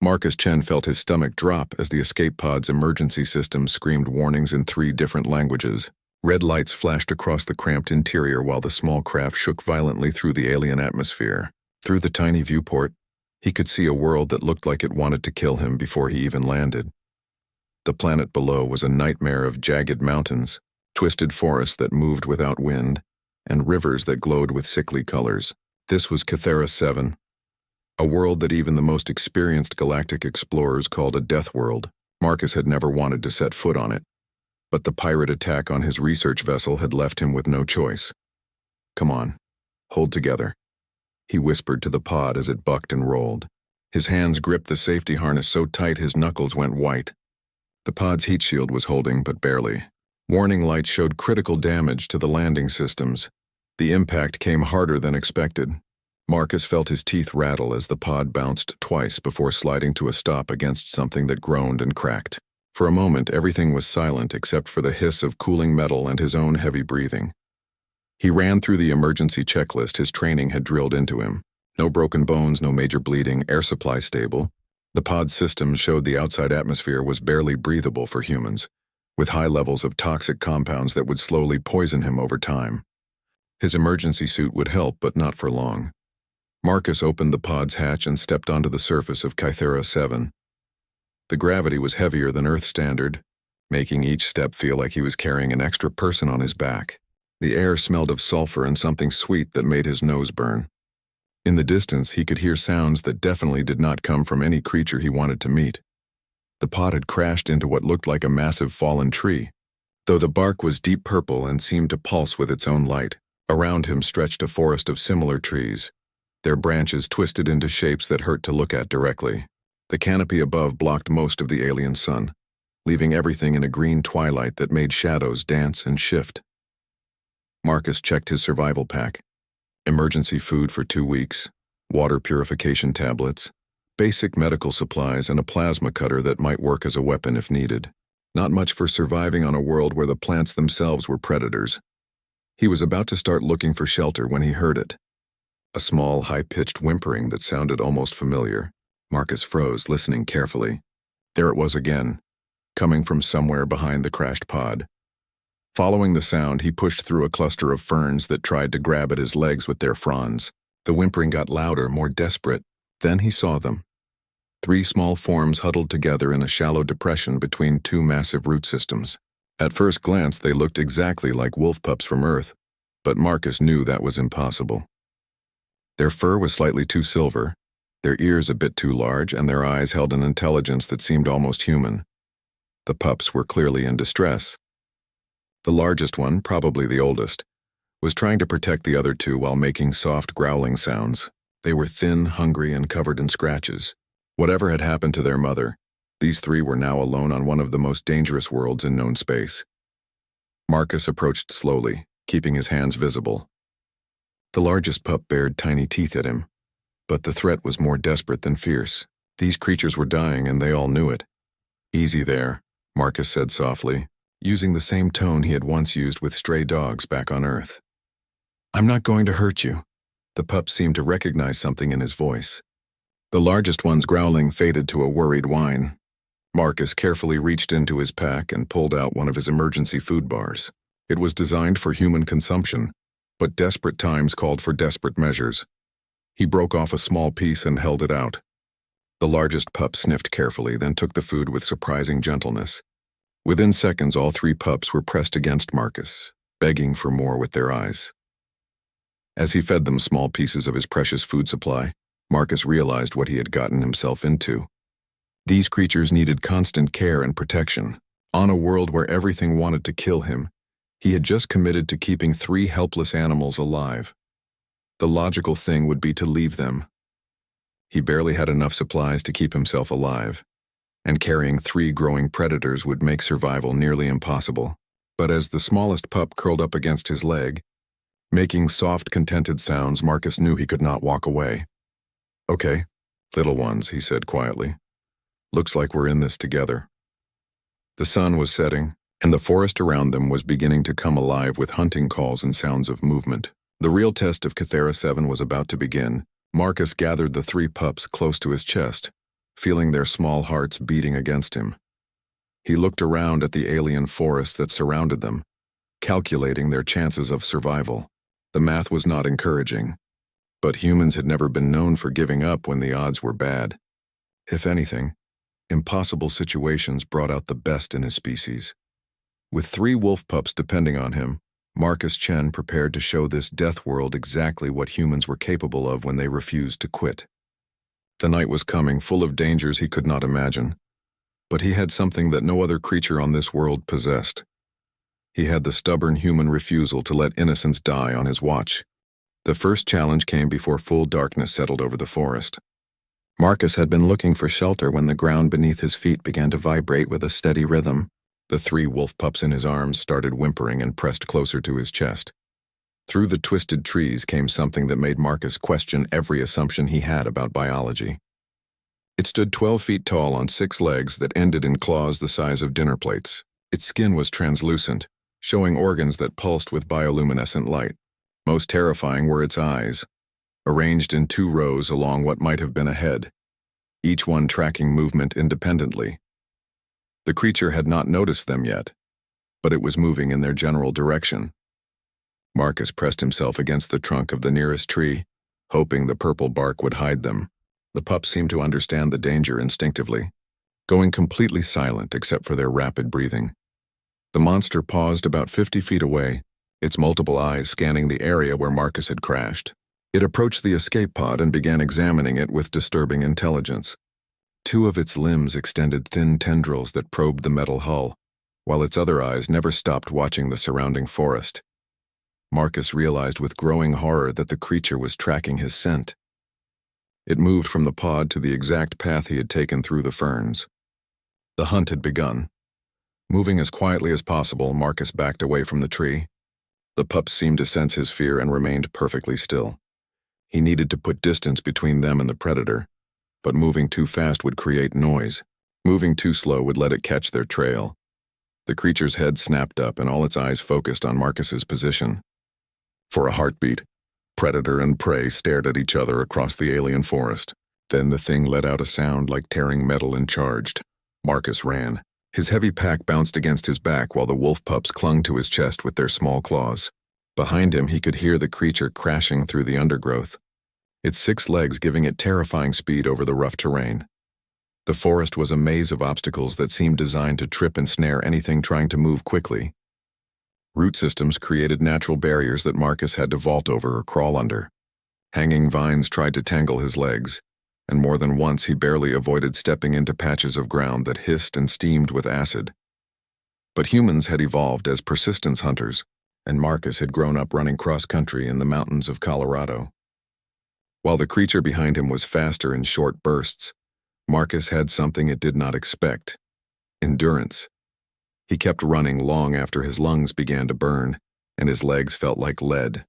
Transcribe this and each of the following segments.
Marcus Chen felt his stomach drop as the escape pod's emergency system screamed warnings in 3 different languages. Red lights flashed across the cramped interior while the small craft shook violently through the alien atmosphere. Through the tiny viewport, he could see a world that looked like it wanted to kill him before he even landed. The planet below was a nightmare of jagged mountains, twisted forests that moved without wind, and rivers that glowed with sickly colors. This was HFY 7, a world that even the most experienced galactic explorers called a Deathworld. Marcus had never wanted to set foot on it, but the pirate attack on his research vessel had left him with no choice. "Come on, hold together," he whispered to the pod as it bucked and rolled. His hands gripped the safety harness so tight his knuckles went white. The pod's heat shield was holding, but barely. Warning lights showed critical damage to the landing systems. The impact came harder than expected. Marcus felt his teeth rattle as the pod bounced twice before sliding to a stop against something that groaned and cracked. For a moment, everything was silent except for the hiss of cooling metal and his own heavy breathing. He ran through the emergency checklist his training had drilled into him. No broken bones, no major bleeding, air supply stable. The pod system showed the outside atmosphere was barely breathable for humans, with high levels of toxic compounds that would slowly poison him over time. His emergency suit would help, but not for long. Marcus opened the pod's hatch and stepped onto the surface of HFY 7. The gravity was heavier than Earth standard, making each step feel like he was carrying an extra person on his back. The air smelled of sulfur and something sweet that made his nose burn. In the distance, he could hear sounds that definitely did not come from any creature he wanted to meet. The pod had crashed into what looked like a massive fallen tree, though the bark was deep purple and seemed to pulse with its own light. Around him stretched a forest of similar trees, their branches twisted into shapes that hurt to look at directly. The canopy above blocked most of the alien sun, leaving everything in a green twilight that made shadows dance and shift. Marcus checked his survival pack. Emergency food for 2 weeks, water purification tablets, basic medical supplies, and a plasma cutter that might work as a weapon if needed. Not much for surviving on a world where the plants themselves were predators. He was about to start looking for shelter when he heard it. A small, high-pitched whimpering that sounded almost familiar. Marcus froze, listening carefully. There it was again, coming from somewhere behind the crashed pod. Following the sound, he pushed through a cluster of ferns that tried to grab at his legs with their fronds. The whimpering got louder, more desperate. Then he saw them. 3 small forms huddled together in a shallow depression between 2 massive root systems. At first glance, they looked exactly like wolf pups from Earth, but Marcus knew that was impossible. Their fur was slightly too silver, their ears a bit too large, and their eyes held an intelligence that seemed almost human. The pups were clearly in distress. The largest one, probably the oldest, was trying to protect the other 2 while making soft growling sounds. They were thin, hungry, and covered in scratches. Whatever had happened to their mother, these 3 were now alone on one of the most dangerous worlds in known space. Marcus approached slowly, keeping his hands visible. The largest pup bared tiny teeth at him, but the threat was more desperate than fierce. These creatures were dying, and they all knew it. "Easy there," Marcus said softly, using the same tone he had once used with stray dogs back on Earth. "I'm not going to hurt you." The pup seemed to recognize something in his voice. The largest one's growling faded to a worried whine. Marcus carefully reached into his pack and pulled out one of his emergency food bars. It was designed for human consumption, but desperate times called for desperate measures. He broke off a small piece and held it out. The largest pup sniffed carefully, then took the food with surprising gentleness. Within seconds, all 3 pups were pressed against Marcus, begging for more with their eyes. As he fed them small pieces of his precious food supply, Marcus realized what he had gotten himself into. These creatures needed constant care and protection. On a world where everything wanted to kill him, he had just committed to keeping 3 helpless animals alive. The logical thing would be to leave them. He barely had enough supplies to keep himself alive, and carrying 3 growing predators would make survival nearly impossible. But as the smallest pup curled up against his leg, making soft, contented sounds, Marcus knew he could not walk away. "Okay, little ones," he said quietly. "Looks like we're in this together." The sun was setting, and the forest around them was beginning to come alive with hunting calls and sounds of movement. The real test of HFY 7 was about to begin. Marcus gathered the 3 pups close to his chest, feeling their small hearts beating against him. He looked around at the alien forest that surrounded them, calculating their chances of survival. The math was not encouraging, but humans had never been known for giving up when the odds were bad. If anything, impossible situations brought out the best in his species. With 3 wolf pups depending on him, Marcus Chen prepared to show this Deathworld exactly what humans were capable of when they refused to quit. The night was coming, full of dangers he could not imagine, but he had something that no other creature on this world possessed. He had the stubborn human refusal to let innocents die on his watch. The first challenge came before full darkness settled over the forest. Marcus had been looking for shelter when the ground beneath his feet began to vibrate with a steady rhythm. The 3 wolf pups in his arms started whimpering and pressed closer to his chest. Through the twisted trees came something that made Marcus question every assumption he had about biology. It stood 12 feet tall on 6 legs that ended in claws the size of dinner plates. Its skin was translucent, showing organs that pulsed with bioluminescent light. Most terrifying were its eyes, arranged in 2 rows along what might have been a head, each one tracking movement independently. The creature had not noticed them yet, but it was moving in their general direction. Marcus pressed himself against the trunk of the nearest tree, hoping the purple bark would hide them. The pups seemed to understand the danger instinctively, going completely silent except for their rapid breathing. The monster paused about 50 feet away, its multiple eyes scanning the area where Marcus had crashed. It approached the escape pod and began examining it with disturbing intelligence. 2 of its limbs extended thin tendrils that probed the metal hull, while its other eyes never stopped watching the surrounding forest. Marcus realized with growing horror that the creature was tracking his scent. It moved from the pod to the exact path he had taken through the ferns. The hunt had begun. Moving as quietly as possible, Marcus backed away from the tree. The pups seemed to sense his fear and remained perfectly still. He needed to put distance between them and the predator, but moving too fast would create noise. Moving too slow would let it catch their trail. The creature's head snapped up and all its eyes focused on Marcus's position. For a heartbeat, predator and prey stared at each other across the alien forest. Then the thing let out a sound like tearing metal and charged. Marcus ran. His heavy pack bounced against his back while the wolf pups clung to his chest with their small claws. Behind him, he could hear the creature crashing through the undergrowth, its 6 legs giving it terrifying speed over the rough terrain. The forest was a maze of obstacles that seemed designed to trip and snare anything trying to move quickly. Root systems created natural barriers that Marcus had to vault over or crawl under. Hanging vines tried to tangle his legs, and more than once he barely avoided stepping into patches of ground that hissed and steamed with acid. But humans had evolved as persistence hunters, and Marcus had grown up running cross-country in the mountains of Colorado. While the creature behind him was faster in short bursts, Marcus had something it did not expect: endurance. He kept running long after his lungs began to burn, and his legs felt like lead.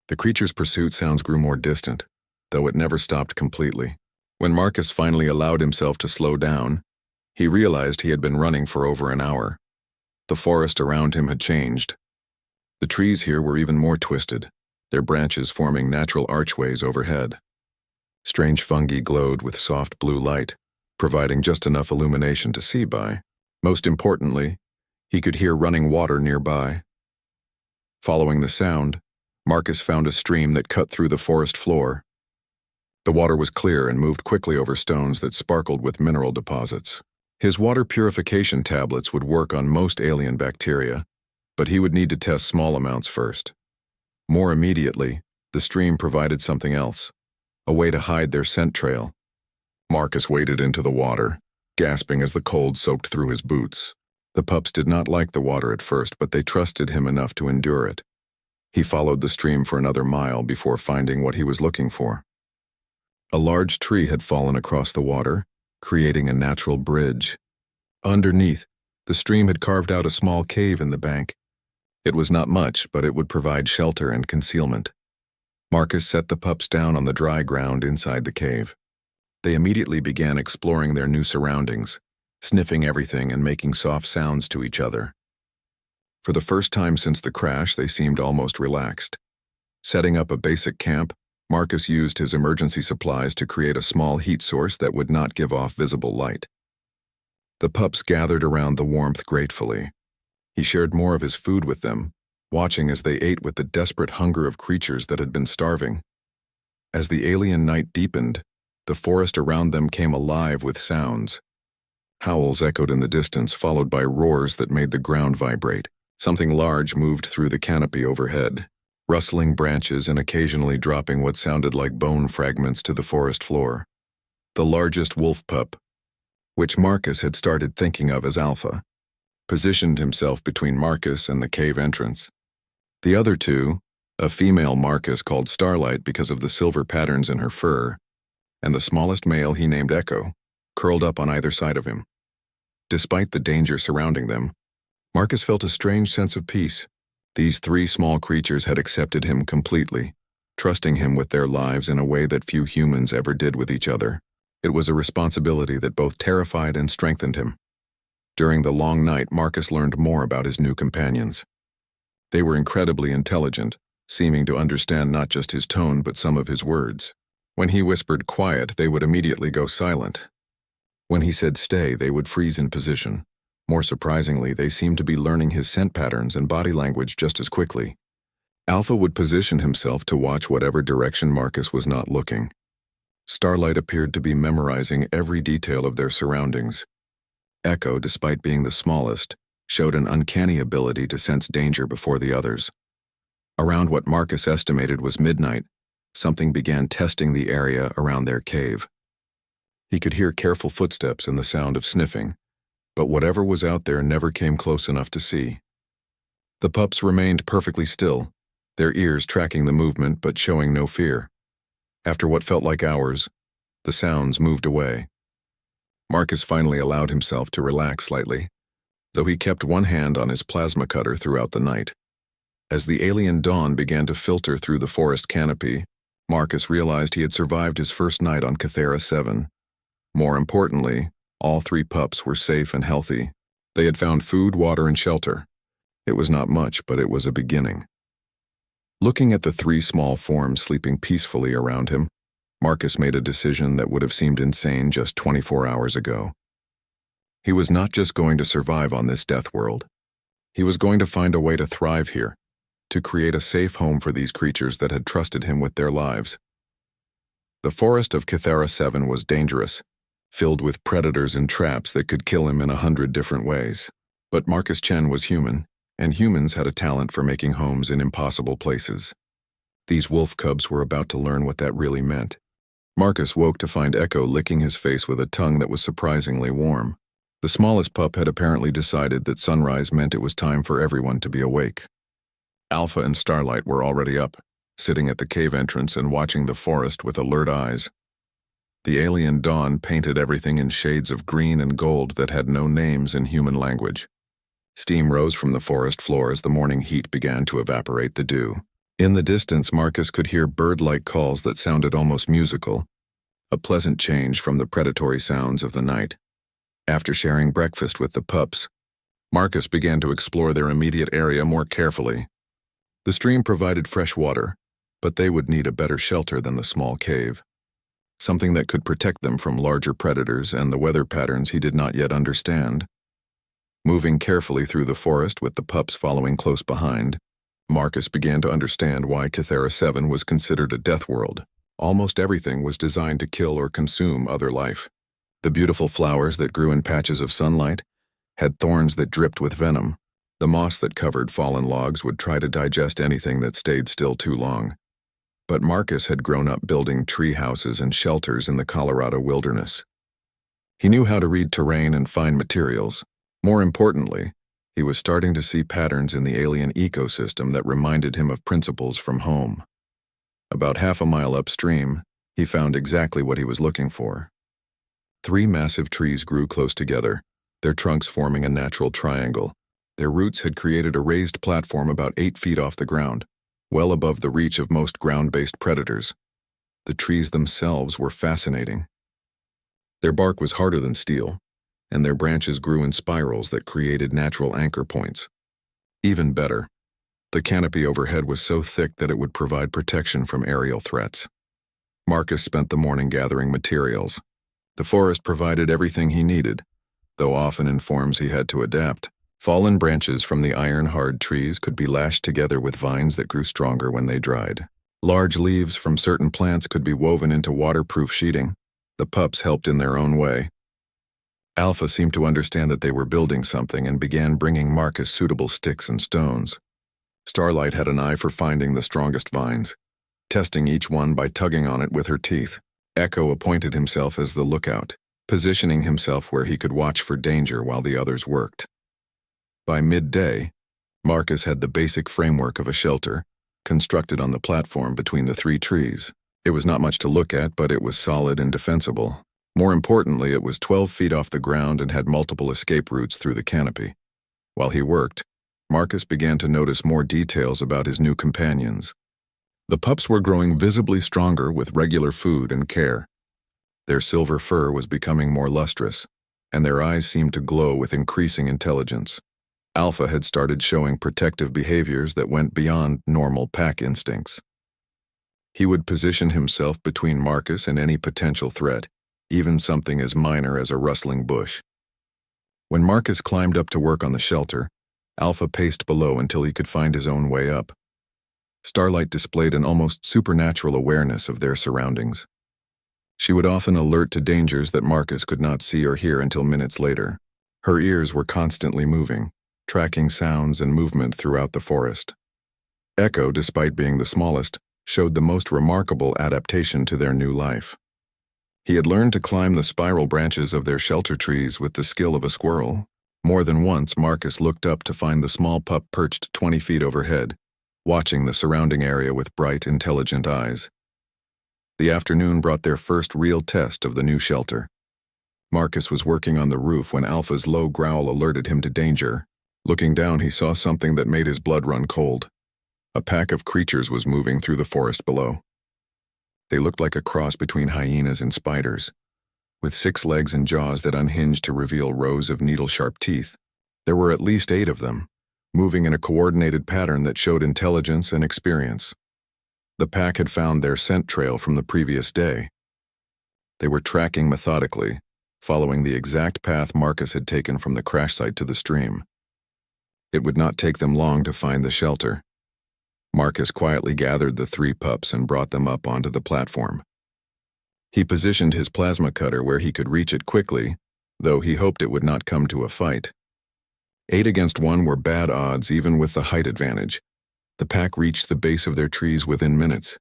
The creature's pursuit sounds grew more distant, though it never stopped completely. When Marcus finally allowed himself to slow down, he realized he had been running for over an hour. The forest around him had changed. The trees here were even more twisted, their branches forming natural archways overhead. Strange fungi glowed with soft blue light, providing just enough illumination to see by. Most importantly, he could hear running water nearby. Following the sound, Marcus found a stream that cut through the forest floor. The water was clear and moved quickly over stones that sparkled with mineral deposits. His water purification tablets would work on most alien bacteria, but he would need to test small amounts first. More immediately, the stream provided something else, a way to hide their scent trail. Marcus waded into the water, gasping as the cold soaked through his boots. The pups did not like the water at first, but they trusted him enough to endure it. He followed the stream for another mile before finding what he was looking for. A large tree had fallen across the water, creating a natural bridge. Underneath, the stream had carved out a small cave in the bank. It was not much, but it would provide shelter and concealment. Marcus set the pups down on the dry ground inside the cave. They immediately began exploring their new surroundings, sniffing everything and making soft sounds to each other. For the first time since the crash, they seemed almost relaxed. Setting up a basic camp, Marcus used his emergency supplies to create a small heat source that would not give off visible light. The pups gathered around the warmth gratefully. He shared more of his food with them, watching as they ate with the desperate hunger of creatures that had been starving. As the alien night deepened, the forest around them came alive with sounds. Howls echoed in the distance, followed by roars that made the ground vibrate. Something large moved through the canopy overhead, rustling branches and occasionally dropping what sounded like bone fragments to the forest floor. The largest wolf pup, which Marcus had started thinking of as Alpha, positioned himself between Marcus and the cave entrance. The other two, a female Marcus called Starlight because of the silver patterns in her fur, and the smallest male he named Echo, curled up on either side of him. Despite the danger surrounding them, Marcus felt a strange sense of peace. These three small creatures had accepted him completely, trusting him with their lives in a way that few humans ever did with each other. It was a responsibility that both terrified and strengthened him. During the long night, Marcus learned more about his new companions. They were incredibly intelligent, seeming to understand not just his tone but some of his words. When he whispered quiet, they would immediately go silent. When he said stay, they would freeze in position. More surprisingly, they seemed to be learning his scent patterns and body language just as quickly. Alpha would position himself to watch whatever direction Marcus was not looking. Starlight appeared to be memorizing every detail of their surroundings. Echo, despite being the smallest, showed an uncanny ability to sense danger before the others. Around what Marcus estimated was midnight, something began testing the area around their cave. He could hear careful footsteps and the sound of sniffing, but whatever was out there never came close enough to see. The pups remained perfectly still, their ears tracking the movement but showing no fear. After what felt like hours, the sounds moved away. Marcus finally allowed himself to relax slightly, though he kept one hand on his plasma cutter throughout the night. As the alien dawn began to filter through the forest canopy, Marcus realized he had survived his first night on Cathera 7. More importantly, all three pups were safe and healthy. They had found food, water, and shelter. It was not much, but it was a beginning. Looking at the three small forms sleeping peacefully around him, Marcus made a decision that would have seemed insane just 24 hours ago. He was not just going to survive on this death world. He was going to find a way to thrive here, to create a safe home for these creatures that had trusted him with their lives. The forest of Cathera 7 was dangerous, filled with predators and traps that could kill him in 100 different ways. But Marcus Chen was human, and humans had a talent for making homes in impossible places. These wolf cubs were about to learn what that really meant. Marcus woke to find Echo licking his face with a tongue that was surprisingly warm. The smallest pup had apparently decided that sunrise meant it was time for everyone to be awake. Alpha and Starlight were already up, sitting at the cave entrance and watching the forest with alert eyes. The alien dawn painted everything in shades of green and gold that had no names in human language. Steam rose from the forest floor as the morning heat began to evaporate the dew. In the distance, Marcus could hear bird-like calls that sounded almost musical, a pleasant change from the predatory sounds of the night. After sharing breakfast with the pups, Marcus began to explore their immediate area more carefully. The stream provided fresh water, but they would need a better shelter than the small cave, something that could protect them from larger predators and the weather patterns he did not yet understand. Moving carefully through the forest with the pups following close behind, Marcus began to understand why Cathera 7 was considered a death world. Almost everything was designed to kill or consume other life. The beautiful flowers that grew in patches of sunlight had thorns that dripped with venom. The moss that covered fallen logs would try to digest anything that stayed still too long. But Marcus had grown up building tree houses and shelters in the Colorado wilderness. He knew how to read terrain and find materials. More importantly, he was starting to see patterns in the alien ecosystem that reminded him of principles from home. About half a mile upstream, he found exactly what he was looking for. 3 massive trees grew close together, their trunks forming a natural triangle. Their roots had created a raised platform about 8 feet off the ground, well above the reach of most ground-based predators. The trees themselves were fascinating. Their bark was harder than steel, and their branches grew in spirals that created natural anchor points. Even better, the canopy overhead was so thick that it would provide protection from aerial threats. Marcus spent the morning gathering materials. The forest provided everything he needed, though often in forms he had to adapt. Fallen branches from the iron-hard trees could be lashed together with vines that grew stronger when they dried. Large leaves from certain plants could be woven into waterproof sheeting. The pups helped in their own way. Alpha seemed to understand that they were building something and began bringing Marcus suitable sticks and stones. Starlight had an eye for finding the strongest vines, testing each one by tugging on it with her teeth. Echo appointed himself as the lookout, positioning himself where he could watch for danger while the others worked. By midday, Marcus had the basic framework of a shelter, constructed on the platform between the three trees. It was not much to look at, but it was solid and defensible. More importantly, it was 12 feet off the ground and had multiple escape routes through the canopy. While he worked, Marcus began to notice more details about his new companions. The pups were growing visibly stronger with regular food and care. Their silver fur was becoming more lustrous, and their eyes seemed to glow with increasing intelligence. Alpha had started showing protective behaviors that went beyond normal pack instincts. He would position himself between Marcus and any potential threat, even something as minor as a rustling bush. When Marcus climbed up to work on the shelter, Alpha paced below until he could find his own way up. Starlight displayed an almost supernatural awareness of their surroundings. She would often alert to dangers that Marcus could not see or hear until minutes later. Her ears were constantly moving, tracking sounds and movement throughout the forest. Echo, despite being the smallest, showed the most remarkable adaptation to their new life. He had learned to climb the spiral branches of their shelter trees with the skill of a squirrel. More than once, Marcus looked up to find the small pup perched 20 feet overhead, watching the surrounding area with bright, intelligent eyes. The afternoon brought their first real test of the new shelter. Marcus was working on the roof when Alpha's low growl alerted him to danger. Looking down, he saw something that made his blood run cold. A pack of creatures was moving through the forest below. They looked like a cross between hyenas and spiders, with 6 legs and jaws that unhinged to reveal rows of needle-sharp teeth. There were at least 8 of them, moving in a coordinated pattern that showed intelligence and experience. The pack had found their scent trail from the previous day. They were tracking methodically, following the exact path Marcus had taken from the crash site to the stream. It would not take them long to find the shelter. Marcus quietly gathered the 3 pups and brought them up onto the platform. He positioned his plasma cutter where he could reach it quickly, though he hoped it would not come to a fight. 8 against 1 were bad odds even with the height advantage. The pack reached the base of their trees within minutes.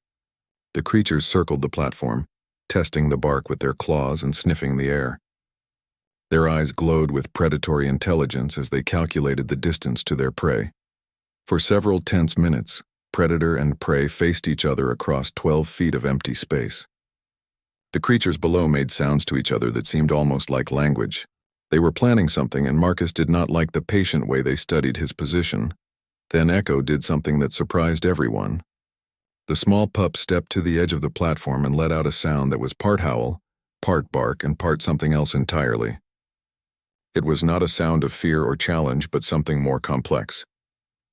The creatures circled the platform, testing the bark with their claws and sniffing the air. Their eyes glowed with predatory intelligence as they calculated the distance to their prey. For several tense minutes, predator and prey faced each other across 12 feet of empty space. The creatures below made sounds to each other that seemed almost like language. They were planning something, and Marcus did not like the patient way they studied his position. Then Echo did something that surprised everyone. The small pup stepped to the edge of the platform and let out a sound that was part howl, part bark, and part something else entirely. It was not a sound of fear or challenge, but something more complex.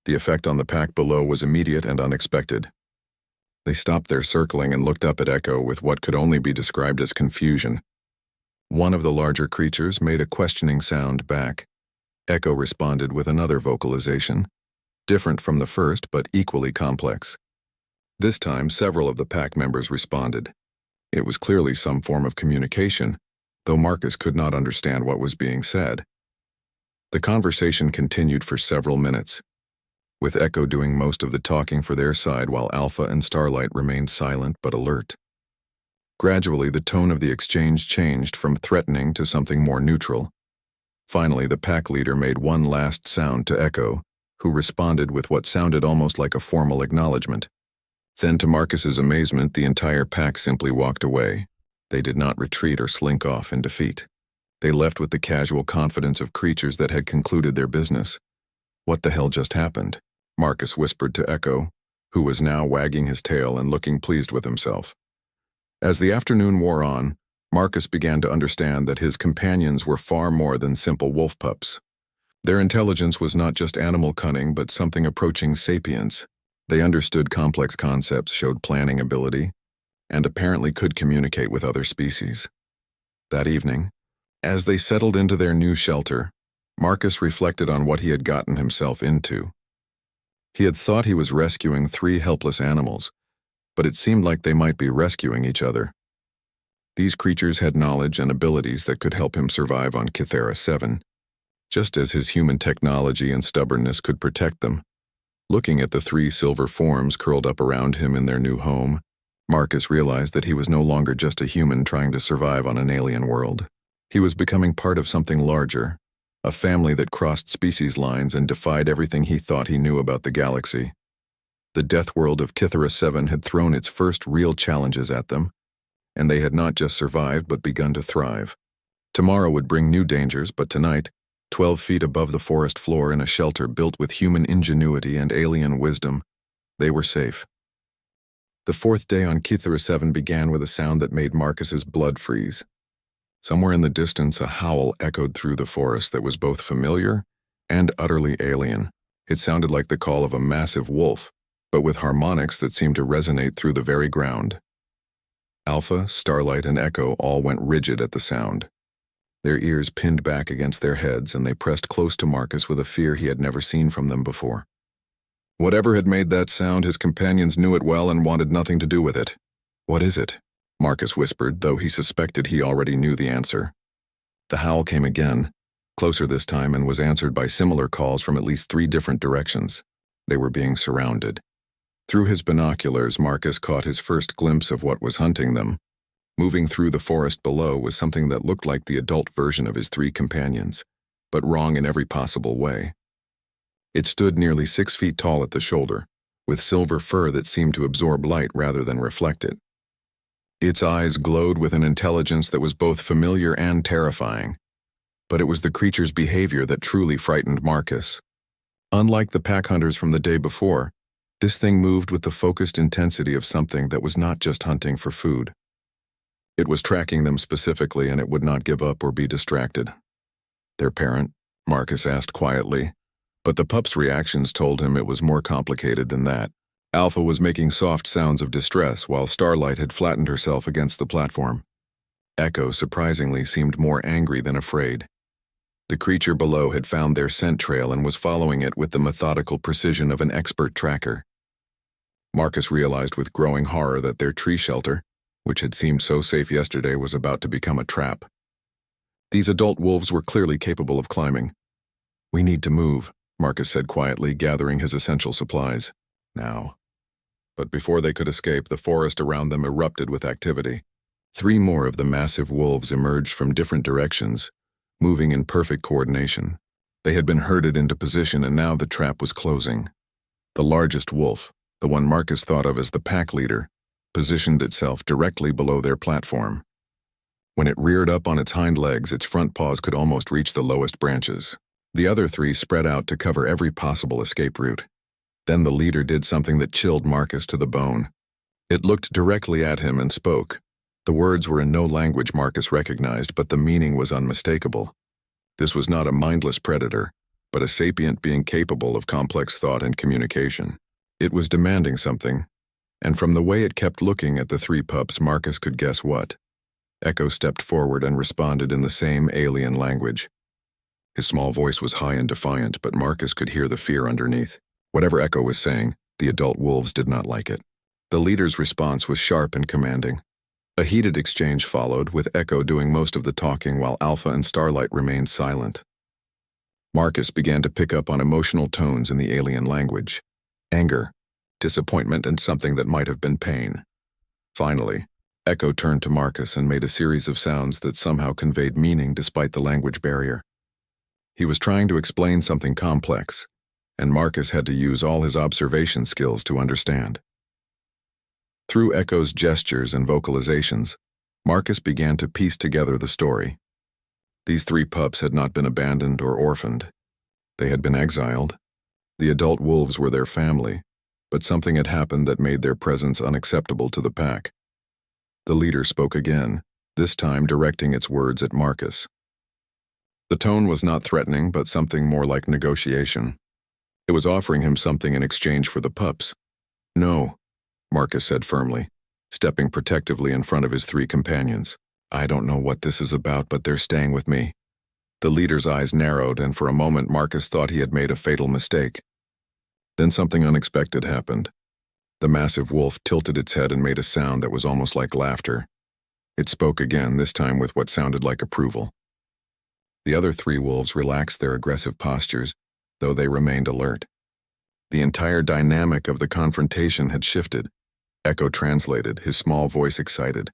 The effect on the pack below was immediate and unexpected. They stopped their circling and looked up at Echo with what could only be described as confusion. One of the larger creatures made a questioning sound back. Echo responded with another vocalization, different from the first but equally complex. This time, several of the pack members responded. It was clearly some form of communication, though Marcus could not understand what was being said. The conversation continued for several minutes, with Echo doing most of the talking for their side while Alpha and Starlight remained silent but alert. Gradually, the tone of the exchange changed from threatening to something more neutral. Finally, the pack leader made one last sound to Echo, who responded with what sounded almost like a formal acknowledgement. Then, to Marcus's amazement, the entire pack simply walked away. They did not retreat or slink off in defeat. They left with the casual confidence of creatures that had concluded their business. What the hell just happened? Marcus whispered to Echo, who was now wagging his tail and looking pleased with himself. As the afternoon wore on, Marcus began to understand that his companions were far more than simple wolf pups. Their intelligence was not just animal cunning, but something approaching sapience. They understood complex concepts, showed planning ability, and apparently could communicate with other species. That evening, as they settled into their new shelter, Marcus reflected on what he had gotten himself into. He had thought he was rescuing 3 helpless animals, but it seemed like they might be rescuing each other. These creatures had knowledge and abilities that could help him survive on Kythera 7, just as his human technology and stubbornness could protect them. Looking at the 3 silver forms curled up around him in their new home, Marcus realized that he was no longer just a human trying to survive on an alien world. He was becoming part of something larger, a family that crossed species lines and defied everything he thought he knew about the galaxy. The Deathworld of Kythera 7 had thrown its first real challenges at them, and they had not just survived but begun to thrive. Tomorrow would bring new dangers, but tonight, 12 feet above the forest floor in a shelter built with human ingenuity and alien wisdom, they were safe. The 4th day on Kythera 7 began with a sound that made Marcus's blood freeze. Somewhere in the distance, a howl echoed through the forest that was both familiar and utterly alien. It sounded like the call of a massive wolf, but with harmonics that seemed to resonate through the very ground. Alpha, Starlight, and Echo all went rigid at the sound. Their ears pinned back against their heads, and they pressed close to Marcus with a fear he had never seen from them before. Whatever had made that sound, his companions knew it well and wanted nothing to do with it. "What is it?" Marcus whispered, though he suspected he already knew the answer. The howl came again, closer this time, and was answered by similar calls from at least 3 different directions. They were being surrounded. Through his binoculars, Marcus caught his first glimpse of what was hunting them. Moving through the forest below was something that looked like the adult version of his 3 companions, but wrong in every possible way. It stood nearly 6 feet tall at the shoulder, with silver fur that seemed to absorb light rather than reflect it. Its eyes glowed with an intelligence that was both familiar and terrifying, but it was the creature's behavior that truly frightened Marcus. Unlike the pack hunters from the day before, this thing moved with the focused intensity of something that was not just hunting for food. It was tracking them specifically, and it would not give up or be distracted. "Their parent?" Marcus asked quietly, but the pup's reactions told him it was more complicated than that. Alpha was making soft sounds of distress, while Starlight had flattened herself against the platform. Echo, surprisingly, seemed more angry than afraid. The creature below had found their scent trail and was following it with the methodical precision of an expert tracker. Marcus realized with growing horror that their tree shelter, which had seemed so safe yesterday, was about to become a trap. These adult wolves were clearly capable of climbing. "We need to move," Marcus said quietly, gathering his essential supplies. "Now." But before they could escape, the forest around them erupted with activity. 3 more of the massive wolves emerged from different directions, moving in perfect coordination. They had been herded into position, and now the trap was closing. The largest wolf, the one Marcus thought of as the pack leader, positioned itself directly below their platform. When it reared up on its hind legs, its front paws could almost reach the lowest branches. The other 3 spread out to cover every possible escape route. Then the leader did something that chilled Marcus to the bone. It looked directly at him and spoke. The words were in no language Marcus recognized, but the meaning was unmistakable. This was not a mindless predator, but a sapient being capable of complex thought and communication. It was demanding something, and from the way it kept looking at the 3 pups, Marcus could guess what. Echo stepped forward and responded in the same alien language. His small voice was high and defiant, but Marcus could hear the fear underneath. Whatever Echo was saying, the adult wolves did not like it. The leader's response was sharp and commanding. A heated exchange followed, with Echo doing most of the talking while Alpha and Starlight remained silent. Marcus began to pick up on emotional tones in the alien language: anger, disappointment, and something that might have been pain. Finally, Echo turned to Marcus and made a series of sounds that somehow conveyed meaning despite the language barrier. He was trying to explain something complex, and Marcus had to use all his observation skills to understand. Through Echo's gestures and vocalizations, Marcus began to piece together the story. These 3 pups had not been abandoned or orphaned. They had been exiled. The adult wolves were their family, but something had happened that made their presence unacceptable to the pack. The leader spoke again, this time directing its words at Marcus. The tone was not threatening, but something more like negotiation. It was offering him something in exchange for the pups. "No," Marcus said firmly. stepping protectively in front of his three companions. I don't know what this is about, but they're staying with me. The leader's eyes narrowed, and for a moment Marcus thought he had made a fatal mistake. Then something unexpected happened. The massive wolf tilted its head and made a sound that was almost like laughter. It spoke again, this time with what sounded like approval. The other three wolves relaxed their aggressive postures, though they remained alert. The entire dynamic of the confrontation had shifted. Echo translated, his small voice excited.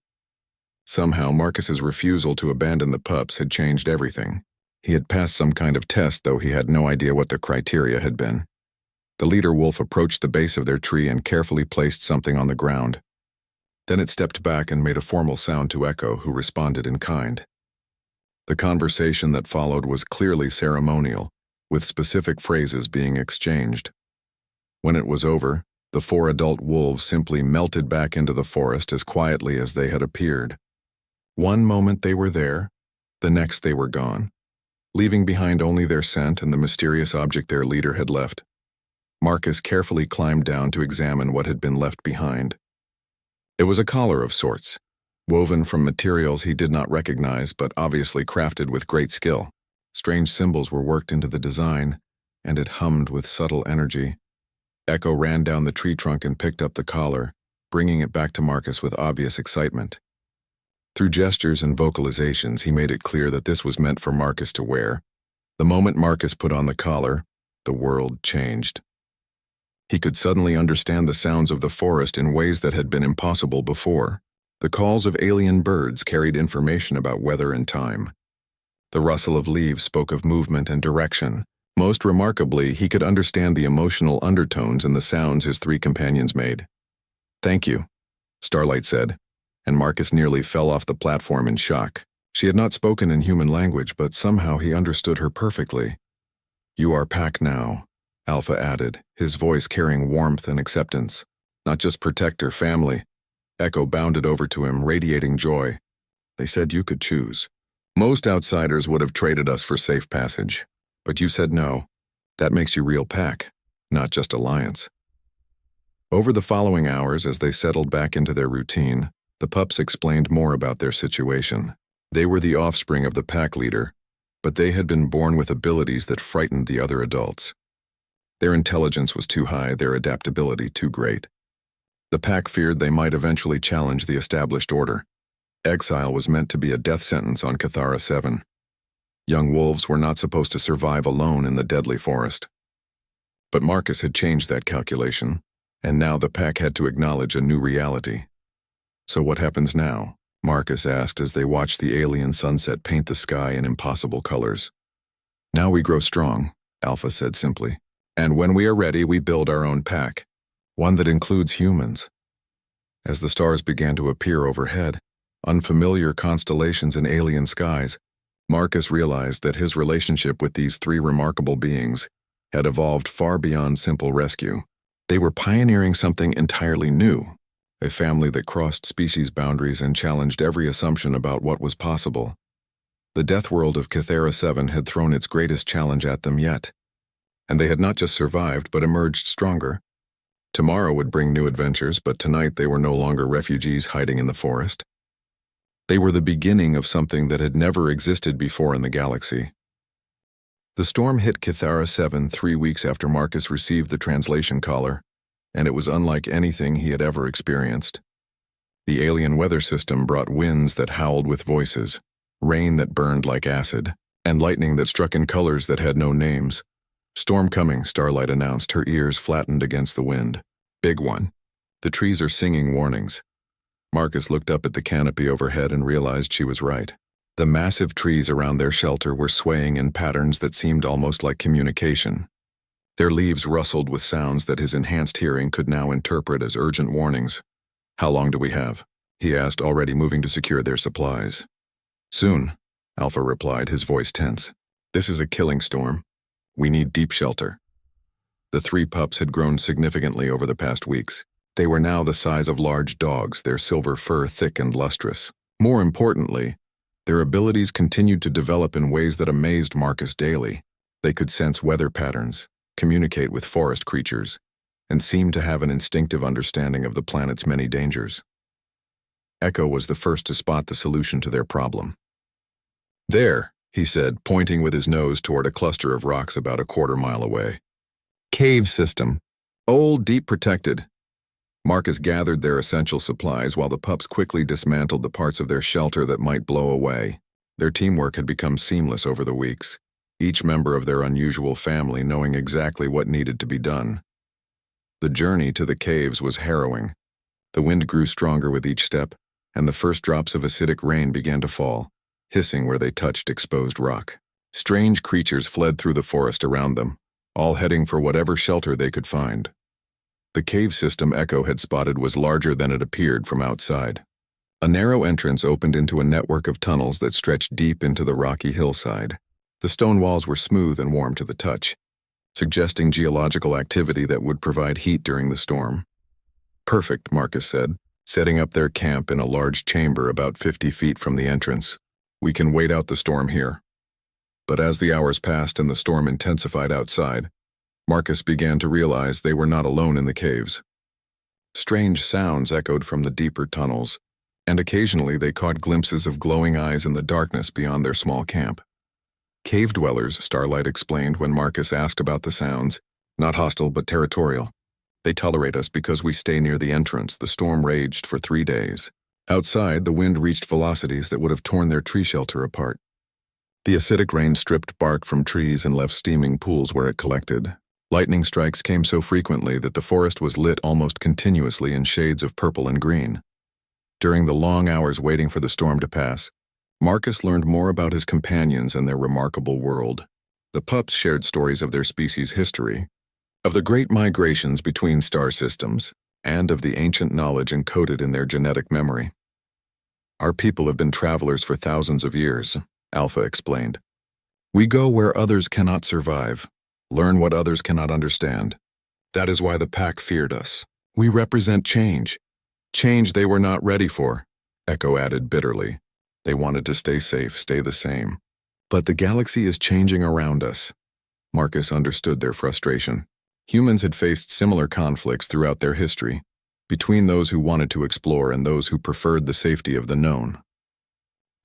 Somehow, Marcus's refusal to abandon the pups had changed everything. He had passed some kind of test, though he had no idea what the criteria had been. The leader wolf approached the base of their tree and carefully placed something on the ground. Then it stepped back and made a formal sound to Echo, who responded in kind. The conversation that followed was clearly ceremonial, with specific phrases being exchanged. When it was over, the four adult wolves simply melted back into the forest as quietly as they had appeared. One moment they were there, the next they were gone, leaving behind only their scent and the mysterious object their leader had left. Marcus carefully climbed down to examine what had been left behind. It was a collar of sorts, woven from materials he did not recognize but obviously crafted with great skill. Strange symbols were worked into the design, and it hummed with subtle energy. Echo ran down the tree trunk and picked up the collar, bringing it back to Marcus with obvious excitement. Through gestures and vocalizations, he made it clear that this was meant for Marcus to wear. The moment Marcus put on the collar, the world changed. He could suddenly understand the sounds of the forest in ways that had been impossible before. The calls of alien birds carried information about weather and time. The rustle of leaves spoke of movement and direction. Most remarkably, he could understand the emotional undertones in the sounds his three companions made. "Thank you," Starlight said, and Marcus nearly fell off the platform in shock. She had not spoken in human language, but somehow he understood her perfectly. "You are Pack now," Alpha added, his voice carrying warmth and acceptance. "Not just protector, family." Echo bounded over to him, radiating joy. "They said you could choose. Most outsiders would have traded us for safe passage. But you said no. That makes you real Pack, not just Alliance." Over the following hours, as they settled back into their routine, the pups explained more about their situation. They were the offspring of the pack leader, but they had been born with abilities that frightened the other adults. Their intelligence was too high, their adaptability too great. The pack feared they might eventually challenge the established order. Exile was meant to be a death sentence on Cathara 7. Young wolves were not supposed to survive alone in the deadly forest. But Marcus had changed that calculation, and now the pack had to acknowledge a new reality. "So what happens now?" Marcus asked as they watched the alien sunset paint the sky in impossible colors. "Now we grow strong," Alpha said simply. "And when we are ready, we build our own pack, one that includes humans." As the stars began to appear overhead, unfamiliar constellations in alien skies, Marcus realized that his relationship with these three remarkable beings had evolved far beyond simple rescue. They were pioneering something entirely new, a family that crossed species boundaries and challenged every assumption about what was possible. The Deathworld of Cathara 7 had thrown its greatest challenge at them yet, and they had not just survived but emerged stronger. Tomorrow would bring new adventures, but tonight they were no longer refugees hiding in the forest. They were the beginning of something that had never existed before in the galaxy. The storm hit Cathara 7 3 weeks after Marcus received the translation collar, and it was unlike anything he had ever experienced. The alien weather system brought winds that howled with voices, rain that burned like acid, and lightning that struck in colors that had no names. "Storm coming," Starlight announced, her ears flattened against the wind. "Big one. The trees are singing warnings." Marcus looked up at the canopy overhead and realized she was right. The massive trees around their shelter were swaying in patterns that seemed almost like communication. Their leaves rustled with sounds that his enhanced hearing could now interpret as urgent warnings. "How long do we have?" he asked, already moving to secure their supplies. "Soon," Alpha replied, his voice tense. "This is a killing storm. We need deep shelter." The three pups had grown significantly over the past weeks. They were now the size of large dogs, their silver fur thick and lustrous. More importantly, their abilities continued to develop in ways that amazed Marcus daily. They could sense weather patterns, communicate with forest creatures, and seemed to have an instinctive understanding of the planet's many dangers. Echo was the first to spot the solution to their problem. "There," he said, pointing with his nose toward a cluster of rocks about a quarter-mile away. "Cave system. Old, deep protected." Marcus gathered their essential supplies while the pups quickly dismantled the parts of their shelter that might blow away. Their teamwork had become seamless over the weeks, each member of their unusual family knowing exactly what needed to be done. The journey to the caves was harrowing. The wind grew stronger with each step, and the first drops of acidic rain began to fall, hissing where they touched exposed rock. Strange creatures fled through the forest around them, all heading for whatever shelter they could find. The cave system Echo had spotted was larger than it appeared from outside. A narrow entrance opened into a network of tunnels that stretched deep into the rocky hillside. The stone walls were smooth and warm to the touch, suggesting geological activity that would provide heat during the storm. "Perfect," Marcus said, setting up their camp in a large chamber about 50 feet from the entrance. "We can wait out the storm here." But as the hours passed and the storm intensified outside, Marcus began to realize they were not alone in the caves. Strange sounds echoed from the deeper tunnels, and occasionally they caught glimpses of glowing eyes in the darkness beyond their small camp. "Cave dwellers," Starlight explained when Marcus asked about the sounds. "Not hostile, but territorial. They tolerate us because we stay near the entrance." The storm raged for 3 days. Outside, the wind reached velocities that would have torn their tree shelter apart. The acidic rain stripped bark from trees and left steaming pools where it collected. Lightning strikes came so frequently that the forest was lit almost continuously in shades of purple and green. During the long hours waiting for the storm to pass, Marcus learned more about his companions and their remarkable world. The pups shared stories of their species' history, of the great migrations between star systems, and of the ancient knowledge encoded in their genetic memory. "Our people have been travelers for thousands of years," Alpha explained. "We go where others cannot survive, learn what others cannot understand. That is why the pack feared us. We represent change. Change they were not ready for," Echo added bitterly. "They wanted to stay safe, stay the same. But the galaxy is changing around us." Marcus understood their frustration. Humans had faced similar conflicts throughout their history, between those who wanted to explore and those who preferred the safety of the known.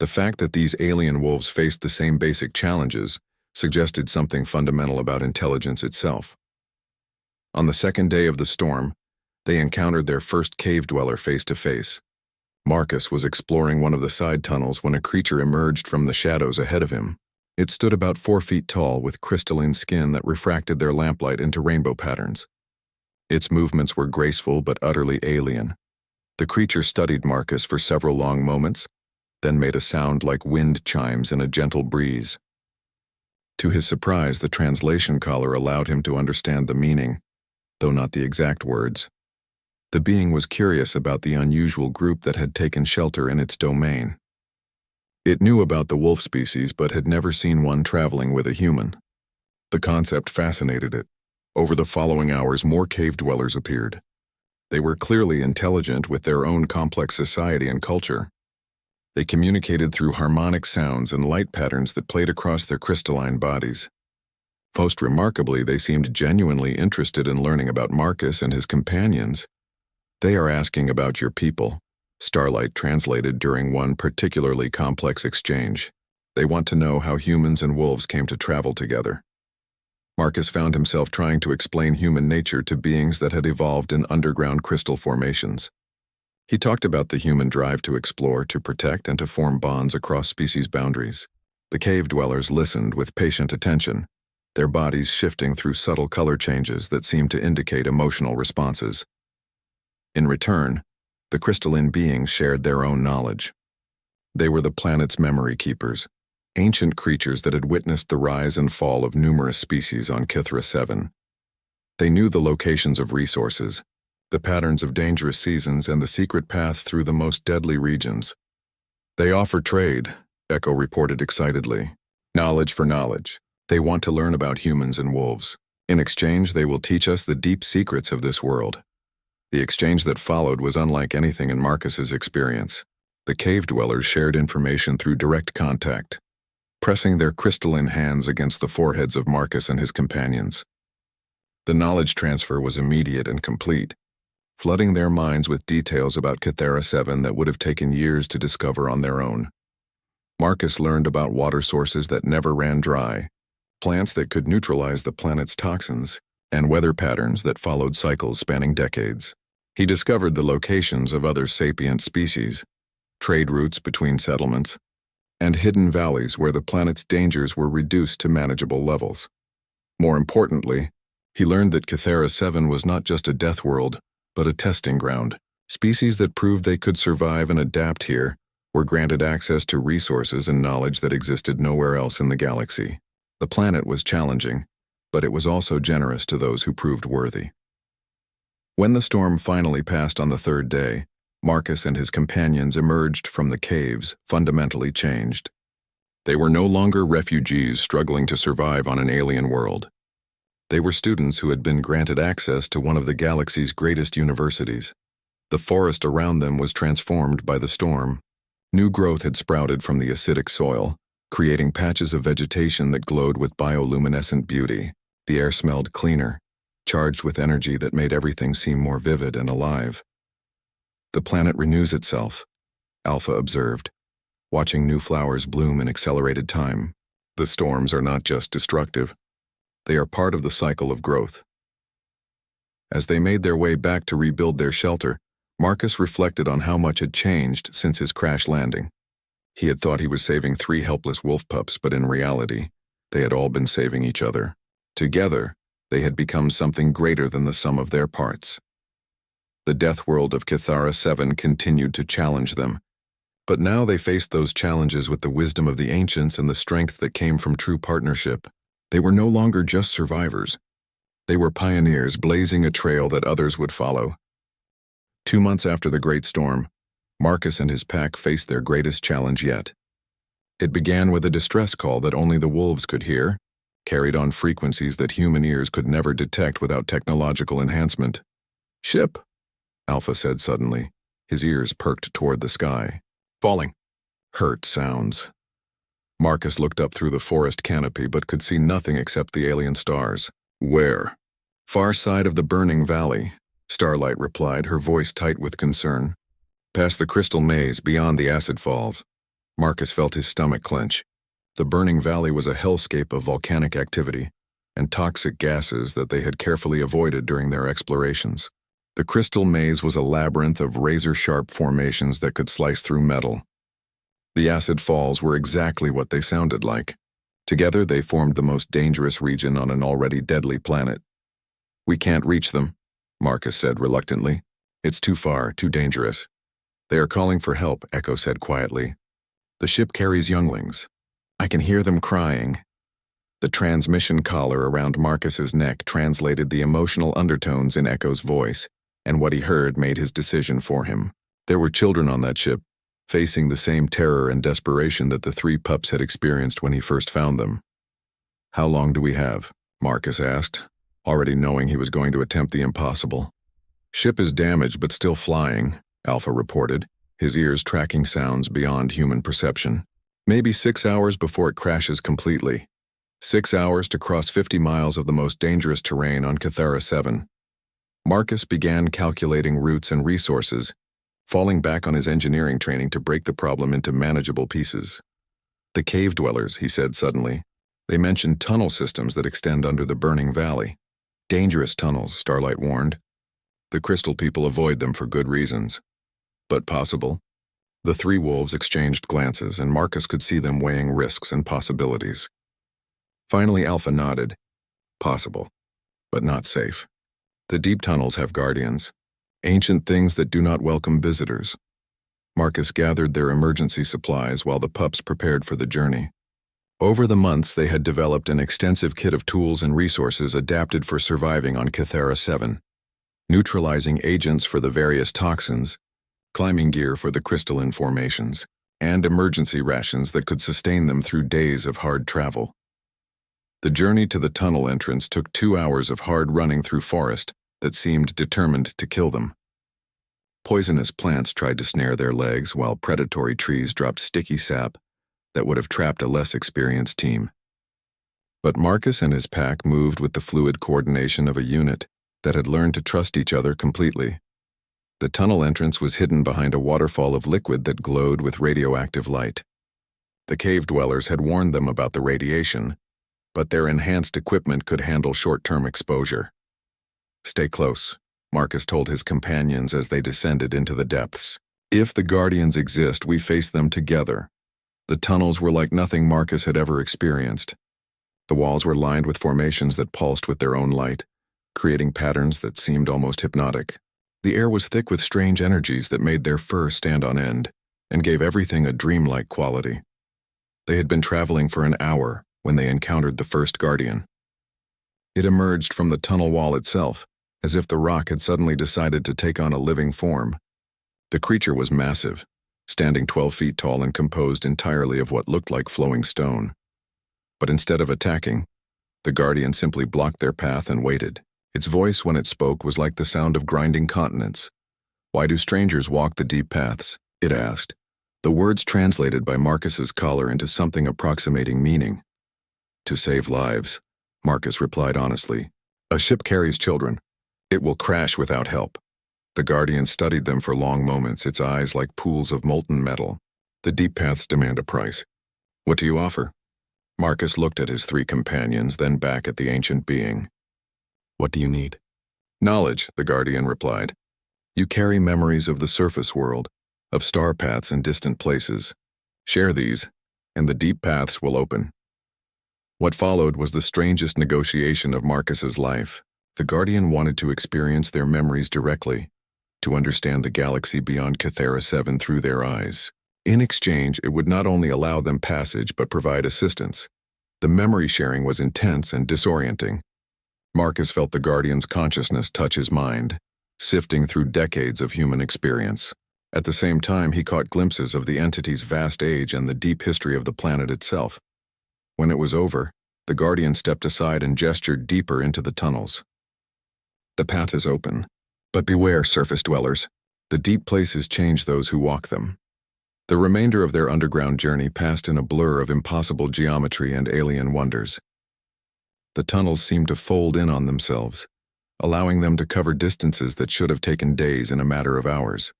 The fact that these alien wolves faced the same basic challenges suggested something fundamental about intelligence itself. On the second day of the storm, they encountered their first cave dweller face to face. Marcus was exploring one of the side tunnels when a creature emerged from the shadows ahead of him. It stood about 4 feet tall with crystalline skin that refracted their lamplight into rainbow patterns. Its movements were graceful but utterly alien. The creature studied Marcus for several long moments, then made a sound like wind chimes in a gentle breeze. To his surprise, the translation collar allowed him to understand the meaning, though not the exact words. The being was curious about the unusual group that had taken shelter in its domain. It knew about the wolf species but had never seen one traveling with a human. The concept fascinated it. Over the following hours, more cave dwellers appeared. They were clearly intelligent with their own complex society and culture. They communicated through harmonic sounds and light patterns that played across their crystalline bodies. Most remarkably, they seemed genuinely interested in learning about Marcus and his companions. "They are asking about your people," Starlight translated during one particularly complex exchange. "They want to know how humans and wolves came to travel together." Marcus found himself trying to explain human nature to beings that had evolved in underground crystal formations. He talked about the human drive to explore, to protect, and to form bonds across species boundaries. The cave dwellers listened with patient attention, their bodies shifting through subtle color changes that seemed to indicate emotional responses. In return, the crystalline beings shared their own knowledge. They were the planet's memory keepers, ancient creatures that had witnessed the rise and fall of numerous species on Kithra 7. They knew the locations of resources, the patterns of dangerous seasons, and the secret paths through the most deadly regions. "They offer trade," Echo reported excitedly. "Knowledge for knowledge. They want to learn about humans and wolves. In exchange, they will teach us the deep secrets of this world." The exchange that followed was unlike anything in Marcus's experience. The cave dwellers shared information through direct contact, pressing their crystalline hands against the foreheads of Marcus and his companions. The knowledge transfer was immediate and complete. flooding their minds with details about Cathera 7 that would have taken years to discover on their own. Marcus learned about water sources that never ran dry, plants that could neutralize the planet's toxins, and weather patterns that followed cycles spanning decades. He discovered the locations of other sapient species, trade routes between settlements, and hidden valleys where the planet's dangers were reduced to manageable levels. More importantly, he learned that Cathera 7 was not just a death world, but a testing ground. Species that proved they could survive and adapt here were granted access to resources and knowledge that existed nowhere else in the galaxy. The planet was challenging, but it was also generous to those who proved worthy. When the storm finally passed on the third day, Marcus and his companions emerged from the caves, fundamentally changed. They were no longer refugees struggling to survive on an alien world. They were students who had been granted access to one of the galaxy's greatest universities. The forest around them was transformed by the storm. New growth had sprouted from the acidic soil, creating patches of vegetation that glowed with bioluminescent beauty. The air smelled cleaner, charged with energy that made everything seem more vivid and alive. The planet renews itself, Alpha observed, watching new flowers bloom in accelerated time. The storms are not just destructive. They are part of the cycle of growth. As they made their way back to rebuild their shelter, Marcus reflected on how much had changed since his crash landing. He had thought he was saving 3 helpless wolf pups, but in reality, they had all been saving each other. Together, they had become something greater than the sum of their parts. The death world of Cathera 7 continued to challenge them, but now they faced those challenges with the wisdom of the ancients and the strength that came from true partnership. They were no longer just survivors. They were pioneers blazing a trail that others would follow. 2 months after the Great Storm, Marcus and his pack faced their greatest challenge yet. It began with a distress call that only the wolves could hear, carried on frequencies that human ears could never detect without technological enhancement. "Ship," Alpha said suddenly, his ears perked toward the sky. "Falling." Hurt sounds. Marcus looked up through the forest canopy but could see nothing except the alien stars. "Where?" "Far side of the burning valley," Starlight replied, her voice tight with concern. "Past the crystal maze, beyond the acid falls." Marcus felt his stomach clench. The burning valley was a hellscape of volcanic activity and toxic gases that they had carefully avoided during their explorations. The crystal maze was a labyrinth of razor-sharp formations that could slice through metal. The acid falls were exactly what they sounded like. Together, they formed the most dangerous region on an already deadly planet. "We can't reach them," Marcus said reluctantly. "It's too far, too dangerous." "They are calling for help," Echo said quietly. "The ship carries younglings. I can hear them crying." The transmission collar around Marcus's neck translated the emotional undertones in Echo's voice, and what he heard made his decision for him. There were children on that ship, facing the same terror and desperation that the 3 pups had experienced when he first found them. "How long do we have?" Marcus asked, already knowing he was going to attempt the impossible. "Ship is damaged but still flying," Alpha reported, his ears tracking sounds beyond human perception. "Maybe 6 hours before it crashes completely. 6 hours to cross 50 miles of the most dangerous terrain on Cathera 7. Marcus began calculating routes and resources, falling back on his engineering training to break the problem into manageable pieces. "The cave dwellers," he said suddenly. "They mentioned tunnel systems that extend under the burning valley." "Dangerous tunnels," Starlight warned. "The crystal people avoid them for good reasons." "But possible?" The 3 wolves exchanged glances, and Marcus could see them weighing risks and possibilities. Finally, Alpha nodded. "Possible, but not safe. The deep tunnels have guardians, ancient things that do not welcome visitors." Marcus gathered their emergency supplies while the pups prepared for the journey. Over the months, they had developed an extensive kit of tools and resources adapted for surviving on Cathera 7. Neutralizing agents for the various toxins, climbing gear for the crystalline formations, and emergency rations that could sustain them through days of hard travel. The journey to the tunnel entrance took 2 hours of hard running through forest that seemed determined to kill them. Poisonous plants tried to snare their legs, while predatory trees dropped sticky sap that would have trapped a less experienced team. But Marcus and his pack moved with the fluid coordination of a unit that had learned to trust each other completely. The tunnel entrance was hidden behind a waterfall of liquid that glowed with radioactive light. The cave dwellers had warned them about the radiation, but their enhanced equipment could handle short-term exposure. "Stay close," Marcus told his companions as they descended into the depths. "If the Guardians exist, we face them together." The tunnels were like nothing Marcus had ever experienced. The walls were lined with formations that pulsed with their own light, creating patterns that seemed almost hypnotic. The air was thick with strange energies that made their fur stand on end and gave everything a dreamlike quality. They had been traveling for an hour when they encountered the first Guardian. It emerged from the tunnel wall itself, as if the rock had suddenly decided to take on a living form. The creature was massive, standing 12 feet tall and composed entirely of what looked like flowing stone. But instead of attacking, the Guardian simply blocked their path and waited. Its voice, when it spoke, was like the sound of grinding continents. "Why do strangers walk the deep paths?" it asked. The words translated by Marcus's collar into something approximating meaning. "To save lives," Marcus replied honestly. "A ship carries children. It will crash without help." The Guardian studied them for long moments, its eyes like pools of molten metal. "The deep paths demand a price. What do you offer?" Marcus looked at his three companions, then back at the ancient being. "What do you need?" "Knowledge," the Guardian replied. "You carry memories of the surface world, of star paths in distant places. Share these, and the deep paths will open." What followed was the strangest negotiation of Marcus's life. The Guardian wanted to experience their memories directly, to understand the galaxy beyond Cathera 7 through their eyes. In exchange, it would not only allow them passage but provide assistance. The memory sharing was intense and disorienting. Marcus felt the Guardian's consciousness touch his mind, sifting through decades of human experience. At the same time, he caught glimpses of the entity's vast age and the deep history of the planet itself. When it was over, the Guardian stepped aside and gestured deeper into the tunnels. "The path is open, but beware, surface dwellers. The deep places change those who walk them." The remainder of their underground journey passed in a blur of impossible geometry and alien wonders. The tunnels seemed to fold in on themselves, allowing them to cover distances that should have taken days in a matter of hours.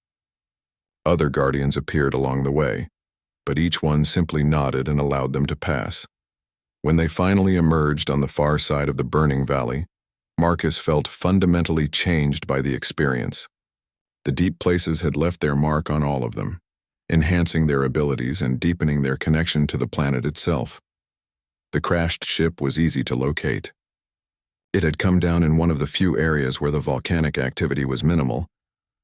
Other Guardians appeared along the way, but each one simply nodded and allowed them to pass. When they finally emerged on the far side of the burning valley, Marcus felt fundamentally changed by the experience. The deep places had left their mark on all of them, enhancing their abilities and deepening their connection to the planet itself. The crashed ship was easy to locate. It had come down in one of the few areas where the volcanic activity was minimal,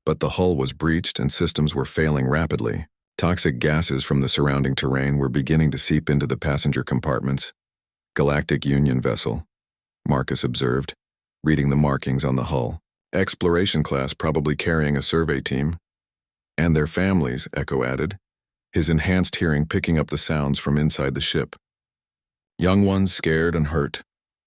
but the hull was breached and systems were failing rapidly. Toxic gases from the surrounding terrain were beginning to seep into the passenger compartments. "Galactic Union vessel," Marcus observed, reading the markings on the hull. "Exploration class, probably carrying a survey team." "And their families," Echo added, his enhanced hearing picking up the sounds from inside the ship. "Young ones scared and hurt.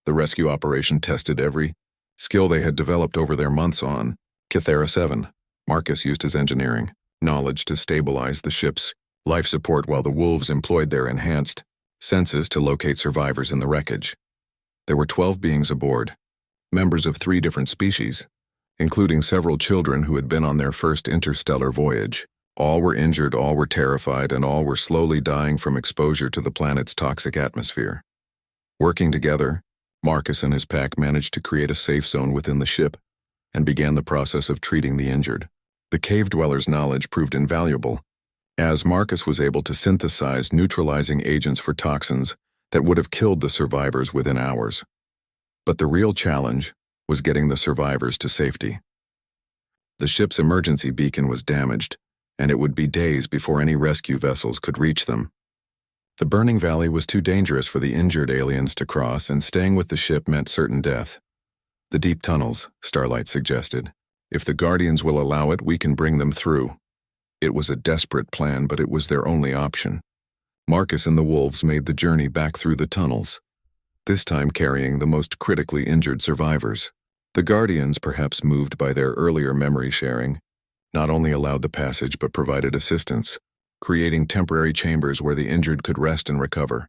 The rescue operation tested every skill they had developed over their months on Cathera 7. Marcus used his engineering knowledge to stabilize the ship's life support while the wolves employed their enhanced senses to locate survivors in the wreckage. There were 12 beings aboard, members of 3 different species, including several children who had been on their first interstellar voyage. All were injured, all were terrified, and all were slowly dying from exposure to the planet's toxic atmosphere. Working together, Marcus and his pack managed to create a safe zone within the ship and began the process of treating the injured. The cave dwellers' knowledge proved invaluable, as Marcus was able to synthesize neutralizing agents for toxins that would have killed the survivors within hours. But the real challenge was getting the survivors to safety. The ship's emergency beacon was damaged, and it would be days before any rescue vessels could reach them. The burning valley was too dangerous for the injured aliens to cross, and staying with the ship meant certain death. "The deep tunnels," Starlight suggested. "If the Guardians will allow it, we can bring them through." It was a desperate plan, but it was their only option. Marcus and the wolves made the journey back through the tunnels, this time carrying the most critically injured survivors. The Guardians, perhaps moved by their earlier memory sharing, not only allowed the passage but provided assistance, creating temporary chambers where the injured could rest and recover.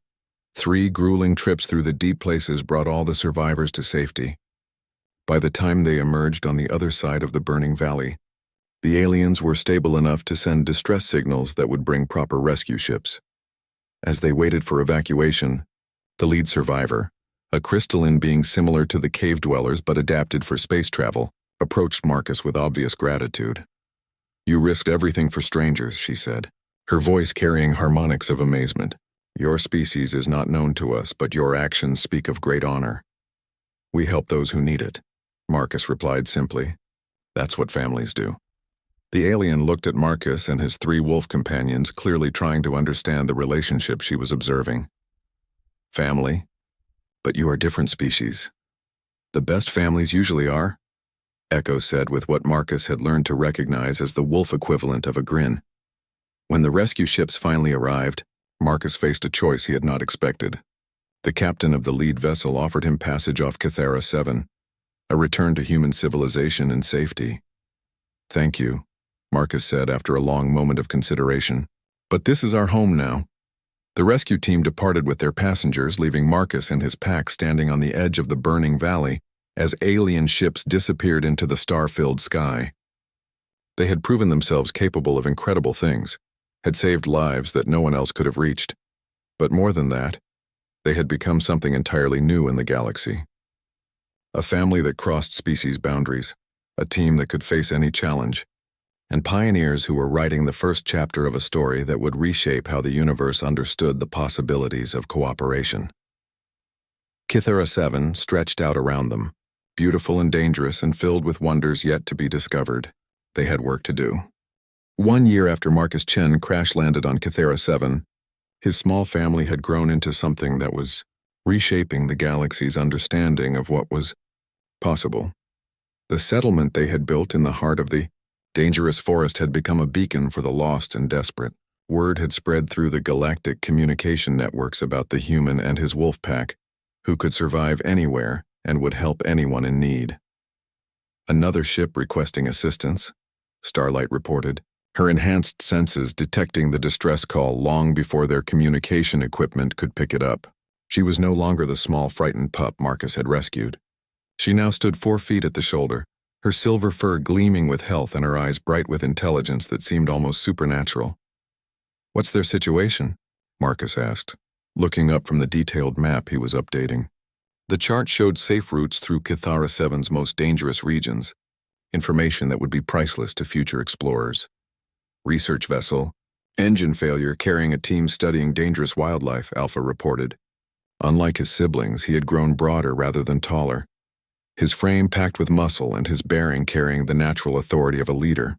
3 grueling trips through the deep places brought all the survivors to safety. By the time they emerged on the other side of the burning valley, The aliens were stable enough to send distress signals that would bring proper rescue ships. As they waited for evacuation, the lead survivor, a crystalline being similar to the cave dwellers but adapted for space travel, approached Marcus with obvious gratitude. "You risked everything for strangers," she said, her voice carrying harmonics of amazement. "Your species is not known to us, but your actions speak of great honor." "We help those who need it," Marcus replied simply. "That's what families do." The alien looked at Marcus and his 3 wolf companions, clearly trying to understand the relationship she was observing. "Family? But you are different species." "The best families usually are," Echo said with what Marcus had learned to recognize as the wolf equivalent of a grin. When the rescue ships finally arrived, Marcus faced a choice he had not expected. The captain of the lead vessel offered him passage off Kythera 7, a return to human civilization and safety. "Thank you," Marcus said after a long moment of consideration. "But this is our home now." The rescue team departed with their passengers, leaving Marcus and his pack standing on the edge of the burning valley as alien ships disappeared into the star-filled sky. They had proven themselves capable of incredible things, had saved lives that no one else could have reached. But more than that, they had become something entirely new in the galaxy. A family that crossed species boundaries, a team that could face any challenge, and pioneers who were writing the first chapter of a story that would reshape how the universe understood the possibilities of cooperation. Kythera 7 stretched out around them, beautiful and dangerous and filled with wonders yet to be discovered. They had work to do. 1 year after Marcus Chen crash-landed on Kythera 7, his small family had grown into something that was reshaping the galaxy's understanding of what was possible. The settlement they had built in the heart of the dangerous forest had become a beacon for the lost and desperate. Word had spread through the galactic communication networks about the human and his wolf pack, who could survive anywhere and would help anyone in need. "Another ship requesting assistance," Starlight reported, her enhanced senses detecting the distress call long before their communication equipment could pick it up. She was no longer the small, frightened pup Marcus had rescued. She now stood 4 feet at the shoulder, her silver fur gleaming with health and her eyes bright with intelligence that seemed almost supernatural. "What's their situation?" Marcus asked, looking up from the detailed map he was updating. The chart showed safe routes through Kythera 7's most dangerous regions, information that would be priceless to future explorers. "Research vessel. Engine failure carrying a team studying dangerous wildlife," Alpha reported. Unlike his siblings, he had grown broader rather than taller, his frame packed with muscle and his bearing carrying the natural authority of a leader.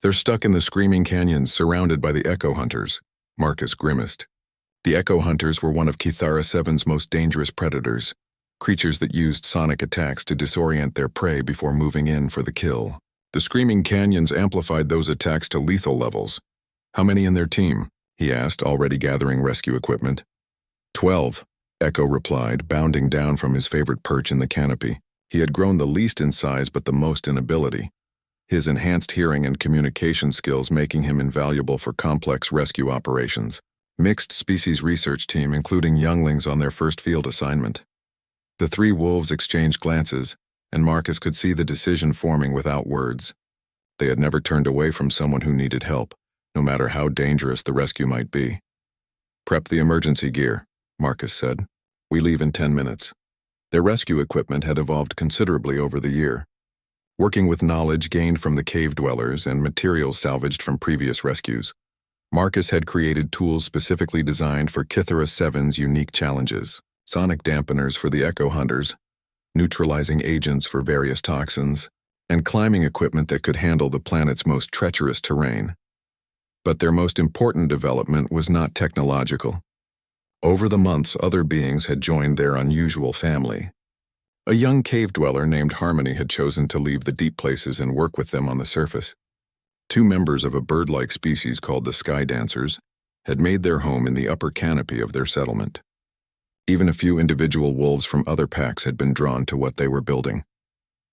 "They're stuck in the screaming canyons surrounded by the Echo Hunters," Marcus grimaced. The Echo Hunters were one of Kythera 7's most dangerous predators, creatures that used sonic attacks to disorient their prey before moving in for the kill. The screaming canyons amplified those attacks to lethal levels. "How many in their team?" he asked, already gathering rescue equipment. 12, Echo replied, bounding down from his favorite perch in the canopy. He had grown the least in size but the most in ability, his enhanced hearing and communication skills making him invaluable for complex rescue operations. Mixed species research team including younglings on their first field assignment. The 3 wolves exchanged glances, and Marcus could see the decision forming without words. They had never turned away from someone who needed help, no matter how dangerous the rescue might be. "Prep the emergency gear," Marcus said. "We leave in 10 minutes. Their rescue equipment had evolved considerably over the year. Working with knowledge gained from the cave dwellers and materials salvaged from previous rescues, Marcus had created tools specifically designed for Kythera 7's unique challenges. Sonic dampeners for the Echo Hunters, neutralizing agents for various toxins, and climbing equipment that could handle the planet's most treacherous terrain. But their most important development was not technological. Over the months, other beings had joined their unusual family. A young cave dweller named Harmony had chosen to leave the deep places and work with them on the surface. 2 members of a bird-like species called the Sky Dancers had made their home in the upper canopy of their settlement. Even a few individual wolves from other packs had been drawn to what they were building.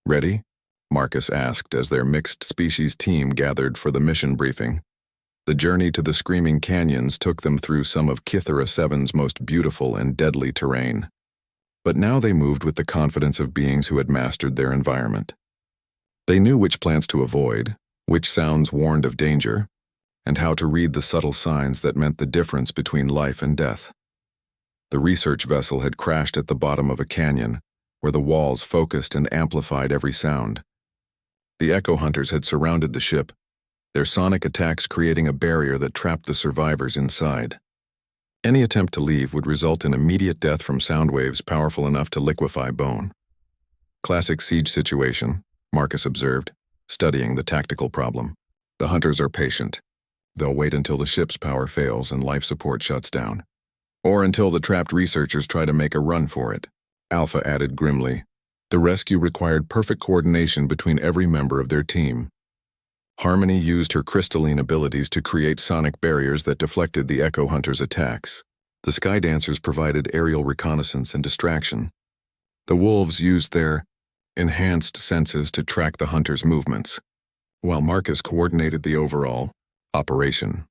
"Ready?" Marcus asked as their mixed species team gathered for the mission briefing. The journey to the Screaming Canyons took them through some of Kythera 7's most beautiful and deadly terrain. But now they moved with the confidence of beings who had mastered their environment. They knew which plants to avoid, which sounds warned of danger, and how to read the subtle signs that meant the difference between life and death. The research vessel had crashed at the bottom of a canyon, where the walls focused and amplified every sound. The echo hunters had surrounded the ship, their sonic attacks creating a barrier that trapped the survivors inside. Any attempt to leave would result in immediate death from sound waves powerful enough to liquefy bone. Classic siege situation, Marcus observed, studying the tactical problem. The hunters are patient. They'll wait until the ship's power fails and life support shuts down. Or until the trapped researchers try to make a run for it. Alpha added grimly. The rescue required perfect coordination between every member of their team. Harmony used her crystalline abilities to create sonic barriers that deflected the Echo Hunters' attacks. The Sky Dancers provided aerial reconnaissance and distraction. The Wolves used their enhanced senses to track the Hunters' movements, while Marcus coordinated the overall operation.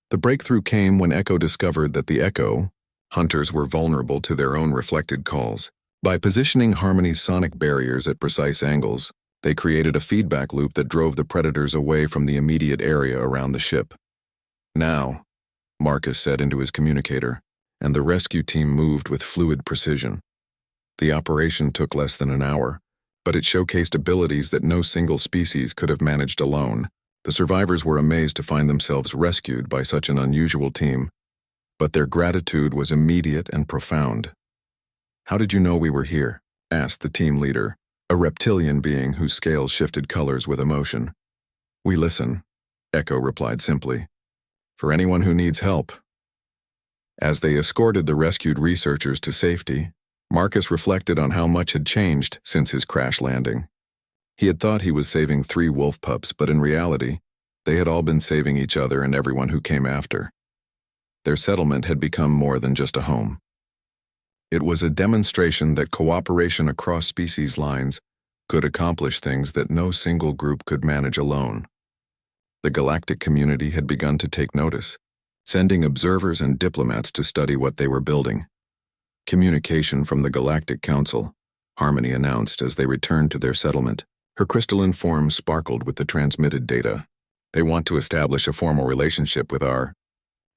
The breakthrough came when Echo discovered that the Echo Hunters were vulnerable to their own reflected calls. By positioning Harmony's sonic barriers at precise angles, they created a feedback loop that drove the predators away from the immediate area around the ship. Now, Marcus said into his communicator, and the rescue team moved with fluid precision. The operation took less than an hour, but it showcased abilities that no single species could have managed alone. The survivors were amazed to find themselves rescued by such an unusual team, but their gratitude was immediate and profound. "How did you know we were here?" asked the team leader, a reptilian being whose scales shifted colors with emotion. "We listen," Echo replied simply, "for anyone who needs help." As they escorted the rescued researchers to safety, Marcus reflected on how much had changed since his crash landing. He had thought he was saving 3 wolf pups, but in reality, they had all been saving each other and everyone who came after. Their settlement had become more than just a home. It was a demonstration that cooperation across species lines could accomplish things that no single group could manage alone. The galactic community had begun to take notice, sending observers and diplomats to study what they were building. "Communication from the Galactic Council," Harmony announced as they returned to their settlement. Her crystalline form sparkled with the transmitted data. "They want to establish a formal relationship with our,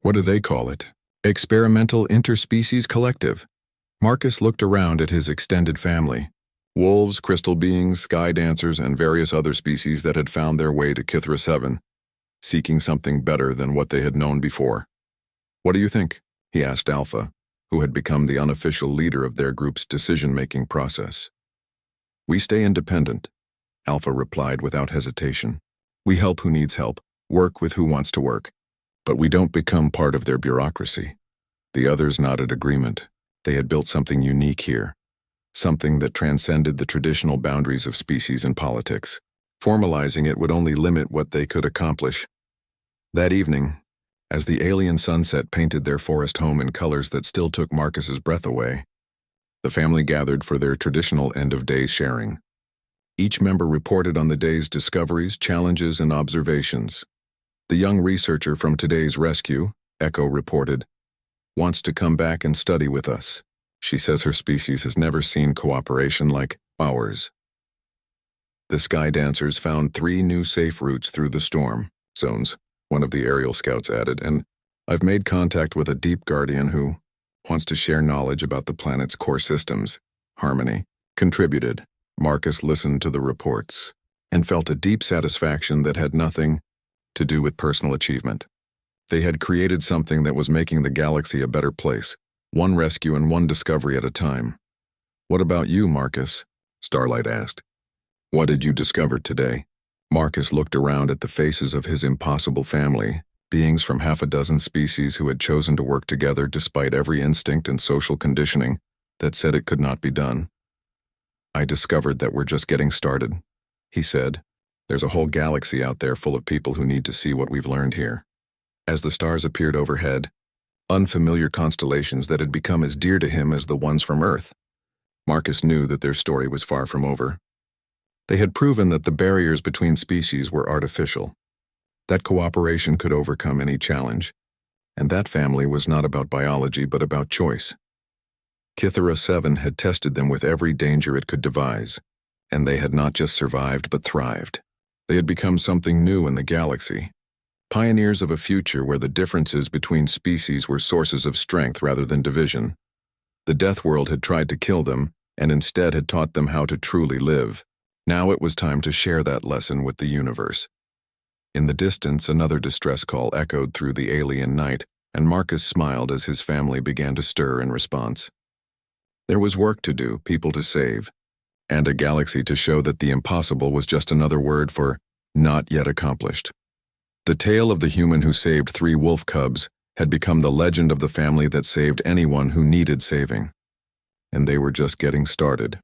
what do they call it? Experimental Interspecies Collective." Marcus looked around at his extended family. Wolves, crystal beings, sky dancers, and various other species that had found their way to Kithra 7, seeking something better than what they had known before. "What do you think?" he asked Alpha, who had become the unofficial leader of their group's decision-making process. "We stay independent," Alpha replied without hesitation. "We help who needs help, work with who wants to work, but we don't become part of their bureaucracy." The others nodded agreement. They had built something unique here, something that transcended the traditional boundaries of species and politics. Formalizing it would only limit what they could accomplish. That evening, as the alien sunset painted their forest home in colors that still took Marcus's breath away, the family gathered for their traditional end-of-day sharing. Each member reported on the day's discoveries, challenges, and observations. The young researcher from today's rescue, Echo reported, wants to come back and study with us. She says her species has never seen cooperation like ours. The Sky Dancers found 3 new safe routes through the storm zones, one of the aerial scouts added, and I've made contact with a deep guardian who wants to share knowledge about the planet's core systems. Harmony contributed. Marcus listened to the reports and felt a deep satisfaction that had nothing to do with personal achievement. They had created something that was making the galaxy a better place, one rescue and one discovery at a time. "What about you, Marcus?" Starlight asked. "What did you discover today?" Marcus looked around at the faces of his impossible family, beings from 6 species who had chosen to work together despite every instinct and social conditioning that said it could not be done. "I discovered that we're just getting started," he said. "There's a whole galaxy out there full of people who need to see what we've learned here." As the stars appeared overhead, unfamiliar constellations that had become as dear to him as the ones from Earth, Marcus knew that their story was far from over. They had proven that the barriers between species were artificial, that cooperation could overcome any challenge, and that family was not about biology but about choice. Kithra 7 had tested them with every danger it could devise, and they had not just survived but thrived. They had become something new in the galaxy, pioneers of a future where the differences between species were sources of strength rather than division. The Deathworld had tried to kill them, and instead had taught them how to truly live. Now it was time to share that lesson with the universe. In the distance, another distress call echoed through the alien night, and Marcus smiled as his family began to stir in response. There was work to do, people to save, and a galaxy to show that the impossible was just another word for not yet accomplished. The tale of the human who saved 3 wolf cubs had become the legend of the family that saved anyone who needed saving. And they were just getting started.